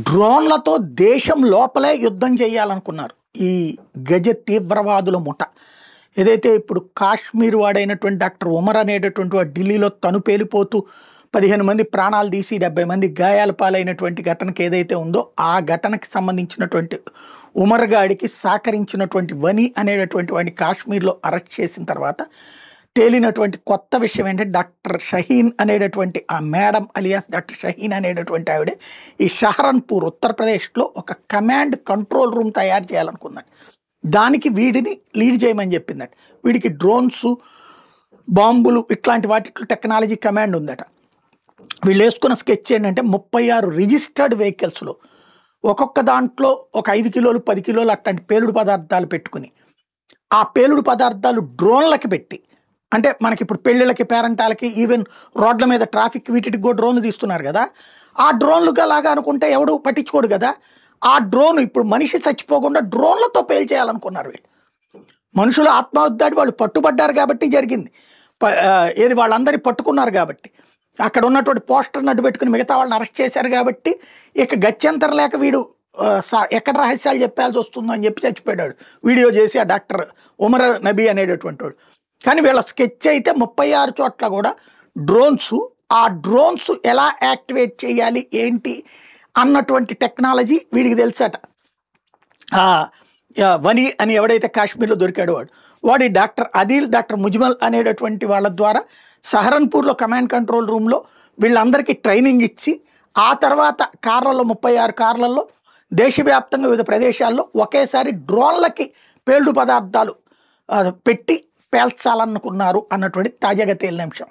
డ్రోన్లతో దేశం లోపలే యుద్ధం చేయాలనుకున్నారు ఈ గజ తీవ్రవాదుల ముఠ. ఏదైతే ఇప్పుడు కాశ్మీర్ వాడైనటువంటి డాక్టర్ ఉమర్ అనేటటువంటి వాడు ఢిల్లీలో తను పేలిపోతూ 15 మంది ప్రాణాలు తీసి 70 మంది గాయాల పాలైనటువంటి ఘటనకి ఏదైతే ఉందో ఆ ఘటనకి సంబంధించినటువంటి ఉమర్ గాడికి సహకరించినటువంటి వని అనేటటువంటి వాడిని కాశ్మీర్లో అరెస్ట్ చేసిన తర్వాత తేలినటువంటి కొత్త విషయం ఏంటంటే డాక్టర్ షహీన్ అనేటటువంటి ఆ మేడం అలియాస్ డాక్టర్ షహీన్ అనేటటువంటి ఆవిడే ఈ షహరన్పూర్ ఉత్తరప్రదేశ్లో ఒక కమాండ్ కంట్రోల్ రూమ్ తయారు చేయాలనుకున్నాడు. దానికి వీడిని లీడ్ చేయమని చెప్పిందట. వీడికి డ్రోన్స్ బాంబులు ఇట్లాంటి వాటిలో టెక్నాలజీ కమాండ్ ఉందట. వీళ్ళు వేసుకున్న స్కెచ్ ఏంటంటే 36 రిజిస్టర్డ్ వెహికల్స్లో ఒక్కొక్క దాంట్లో ఒక 5 కిలోలు 10 కిలోలు అట్లాంటి పేలుడు పదార్థాలు పెట్టుకుని ఆ పేలుడు పదార్థాలు డ్రోన్లకి పెట్టి, అంటే మనకి ఇప్పుడు పెళ్ళిళ్ళకి పేరెంటాలకి ఈవెన్ రోడ్ల మీద ట్రాఫిక్ వీటికి కూడా డ్రోన్లు తీస్తున్నారు కదా, ఆ డ్రోన్లుగా లాగా అనుకుంటే ఎవడు పట్టించుకోడు కదా. ఆ డ్రోన్ ఇప్పుడు మనిషి చచ్చిపోకుండా డ్రోన్లతో పేల్చేయాలనుకున్నారు వీళ్ళు. మనుషులు ఆత్మహత్యాడి వాళ్ళు పట్టుబడ్డారు కాబట్టి జరిగింది. ఏది వాళ్ళందరినీ పట్టుకున్నారు కాబట్టి, అక్కడ ఉన్నటువంటి పోస్టర్ని అడ్డు పెట్టుకుని మిగతా వాళ్ళని అరెస్ట్ చేశారు కాబట్టి ఇక గత్యంతరం లేక వీడు ఎక్కడ రహస్యాలు చెప్పాల్సి వస్తుందో అని చెప్పి చచ్చిపోయాడు వీడియో చేసి ఆ డాక్టర్ ఉమర్ నబీ అనేటటువంటి వాడు. కానీ వీళ్ళ స్కెచ్ అయితే 36 చోట్ల కూడా డ్రోన్స్, ఆ డ్రోన్స్ ఎలా యాక్టివేట్ చేయాలి ఏంటి అన్నటువంటి టెక్నాలజీ వీడికి తెలుసట. వని అని ఎవడైతే కాశ్మీర్లో దొరికాడో వాడి డాక్టర్ అదిల్, డాక్టర్ ముజ్మల్ అనేటటువంటి వాళ్ళ ద్వారా సహరన్పూర్లో కమాండ్ కంట్రోల్ రూమ్లో వీళ్ళందరికీ ట్రైనింగ్ ఇచ్చి ఆ తర్వాత కార్లలో 36 కార్లలో దేశవ్యాప్తంగా వివిధ ప్రదేశాల్లో ఒకేసారి డ్రోన్లకి పేలుడు పదార్థాలు పెట్టి పేల్చాలనుకున్నారు అన్నటువంటి తాజాగా తేలిన అంశం.